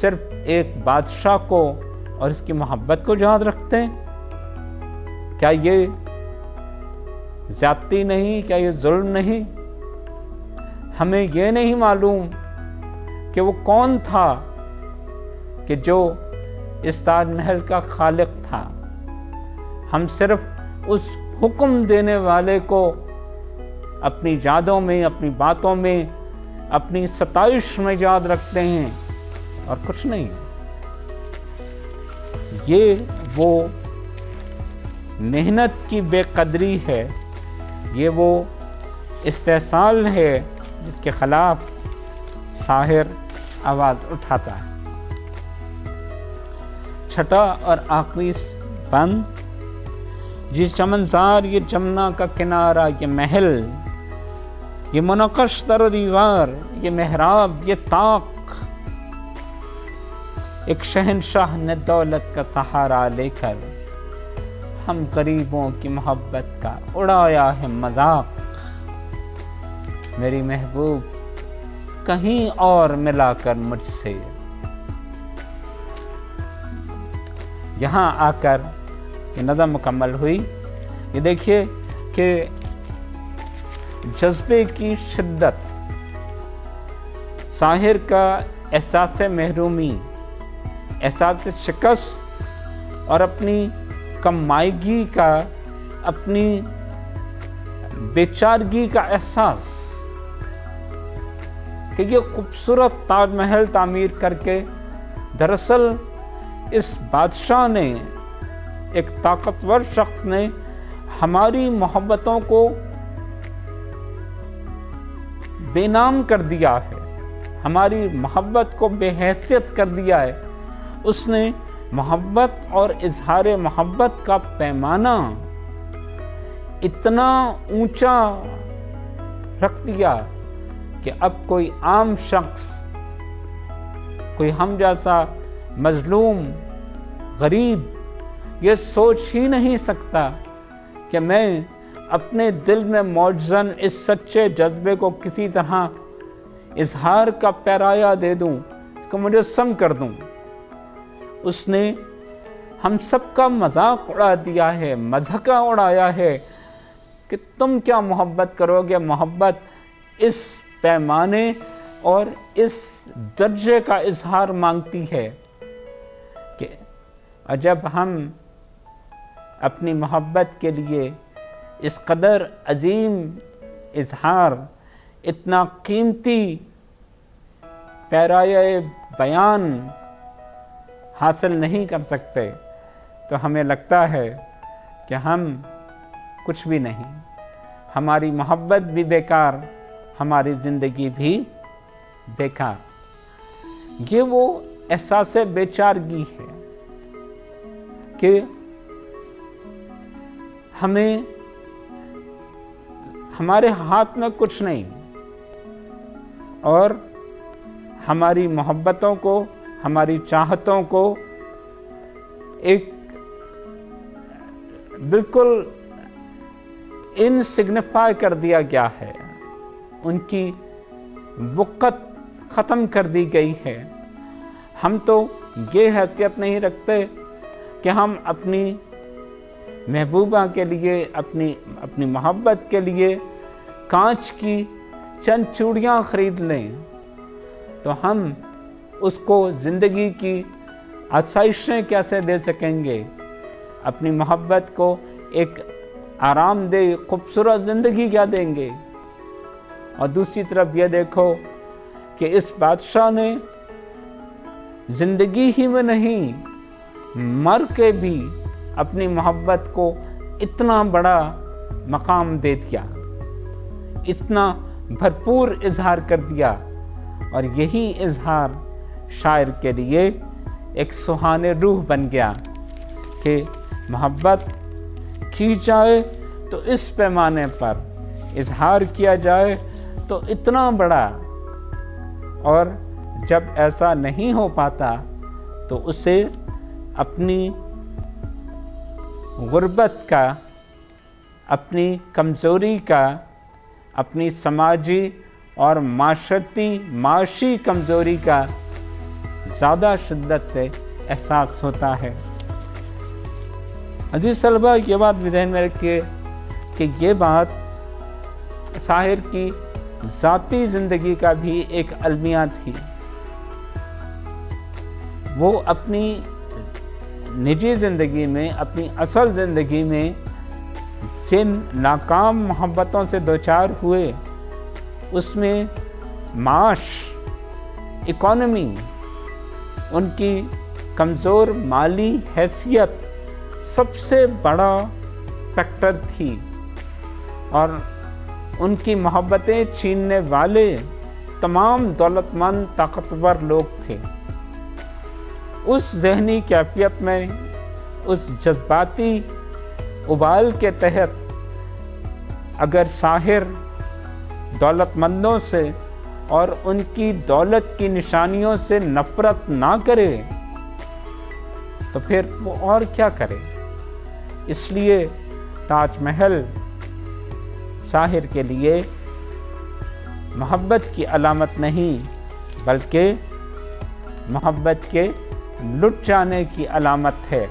صرف ایک بادشاہ کو اور اس کی محبت کو یاد رکھتے ہیں؟ کیا یہ زیادتی نہیں؟ کیا یہ ظلم نہیں؟ ہمیں یہ نہیں معلوم کہ وہ کون تھا کہ جو اس تاج محل کا خالق تھا؟ ہم صرف اس حکم دینے والے کو اپنی یادوں میں، اپنی باتوں میں، اپنی ستائش میں یاد رکھتے ہیں اور کچھ نہیں۔ یہ وہ محنت کی بے قدری ہے، یہ وہ استحصال ہے جس کے خلاف ساحر آواز اٹھاتا ہے۔ چھٹا اور آخری بند، یہ چمنزار، یہ جمنا کا کنارہ، یہ محل، یہ منقش در و دیوار، یہ محراب، یہ طاق، ایک شہنشاہ نے دولت کا سہارا لے کر ہم غریبوں کی محبت کا اڑایا ہے مذاق۔ میری محبوب کہیں اور ملا کر مجھ سے۔ یہاں آ کر یہ نظم مکمل ہوئی۔ یہ دیکھیے کہ جذبے کی شدت، ساحر کا احساس محرومی، احساس شکست اور اپنی کمائیگی کا، اپنی بیچارگی کا احساس کہ یہ خوبصورت تاج محل تعمیر کر کے دراصل اس بادشاہ نے، ایک طاقتور شخص نے ہماری محبتوں کو بے نام کر دیا ہے، ہماری محبت کو بے حیثیت کر دیا ہے۔ اس نے محبت اور اظہار محبت کا پیمانہ اتنا اونچا رکھ دیا کہ اب کوئی عام شخص، کوئی ہم جیسا مظلوم غریب یہ سوچ ہی نہیں سکتا کہ میں اپنے دل میں موجزن اس سچے جذبے کو کسی طرح اظہار کا پیرایا دے دوں، اس کو مجسم کر دوں۔ اس نے ہم سب کا مذاق اڑا دیا ہے، مذاقہ اڑایا ہے کہ تم کیا محبت کرو گے۔ محبت اس پیمانے اور اس درجے کا اظہار مانگتی ہے کہ جب ہم اپنی محبت کے لیے اس قدر عظیم اظہار، اتنا قیمتی پیرائے بیان حاصل نہیں کر سکتے تو ہمیں لگتا ہے کہ ہم کچھ بھی نہیں، ہماری محبت بھی بیکار، ہماری زندگی بھی بیکار۔ یہ وہ احساس بیچارگی ہے کہ ہمیں، ہمارے ہاتھ میں کچھ نہیں اور ہماری محبتوں کو، ہماری چاہتوں کو ایک بالکل انسگنیفائی کر دیا گیا ہے، ان کی وقت ختم کر دی گئی ہے۔ ہم تو یہ حیثیت نہیں رکھتے کہ ہم اپنی محبوبہ کے لیے، اپنی محبت کے لیے کانچ کی چند چوڑیاں خرید لیں، تو ہم اس کو زندگی کی آسائشیں کیسے دے سکیں گے، اپنی محبت کو ایک آرام دہ خوبصورت زندگی کیا دیں گے۔ اور دوسری طرف یہ دیکھو کہ اس بادشاہ نے زندگی ہی میں نہیں، مر کے بھی اپنی محبت کو اتنا بڑا مقام دے دیا، اتنا بھرپور اظہار کر دیا، اور یہی اظہار شاعر کے لیے ایک سہانے روح بن گیا کہ محبت کی جائے تو اس پیمانے پر اظہار کیا جائے تو اتنا بڑا، اور جب ایسا نہیں ہو پاتا تو اسے اپنی غربت کا، اپنی کمزوری کا، اپنی سماجی اور معاشی کمزوری کا زیادہ شدت سے احساس ہوتا ہے۔ عزیز طلبہ، یہ بات بھی ذہن میں رکھیے کہ یہ بات شاعر کی ذاتی زندگی کا بھی ایک المیہ تھی۔ وہ اپنی نجی زندگی میں، اپنی اصل زندگی میں جن ناکام محبتوں سے دوچار ہوئے، اس میں معاش، اکانومی، ان کی کمزور مالی حیثیت سب سے بڑا فیکٹر تھی، اور ان کی محبتیں چھیننے والے تمام دولت مند طاقتور لوگ تھے۔ اس ذہنی کیفیت میں، اس جذباتی ابال کے تحت اگر شاعر دولت مندوں سے اور ان کی دولت کی نشانیوں سے نفرت نہ کرے تو پھر وہ اور کیا کرے؟ اس لیے تاج محل شاعر کے لیے محبت کی علامت نہیں بلکہ محبت کے لٹ جانے کی علامت ہے۔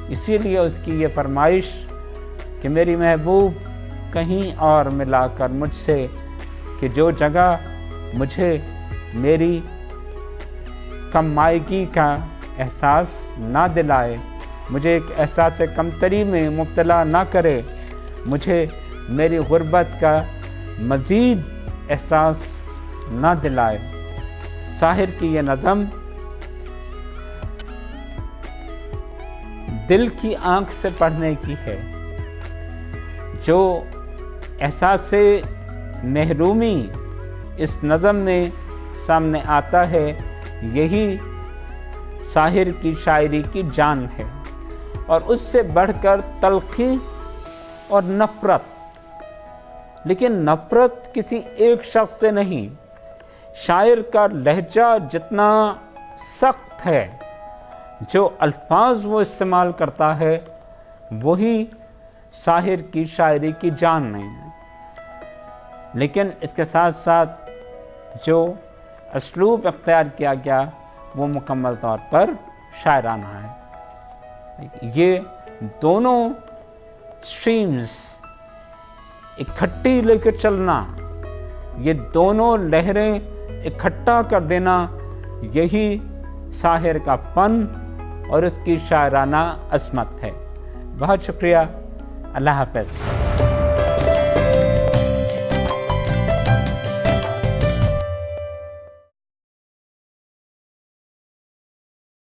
اسی لیے اس کی یہ فرمائش کہ میری محبوب کہیں اور ملا کر مجھ سے، کہ جو جگہ مجھے میری کم مائگی کا احساس نہ دلائے، مجھے ایک احساس کمتری میں مبتلا نہ کرے، مجھے میری غربت کا مزید احساس نہ دلائے۔ شاعر کی یہ نظم دل کی آنکھ سے پڑھنے کی ہے۔ جو احساس محرومی اس نظم میں سامنے آتا ہے، یہی شاعر کی شاعری کی جان ہے، اور اس سے بڑھ کر تلخی اور نفرت، لیکن نفرت کسی ایک شخص سے نہیں۔ شاعر کا لہجہ جتنا سخت ہے، جو الفاظ وہ استعمال کرتا ہے، وہی شاعر کی شاعری کی جان نہیں ہے۔ لیکن اس کے ساتھ ساتھ جو اسلوب اختیار کیا گیا وہ مکمل طور پر شاعرانہ ہے۔ یہ دونوں سٹریمز اکٹھی لے کے چلنا، یہ دونوں لہریں اکٹھا کر دینا، یہی شاعر کا فن اور اس کی شاعرانہ عظمت ہے۔ بہت شکریہ، اللہ حافظ۔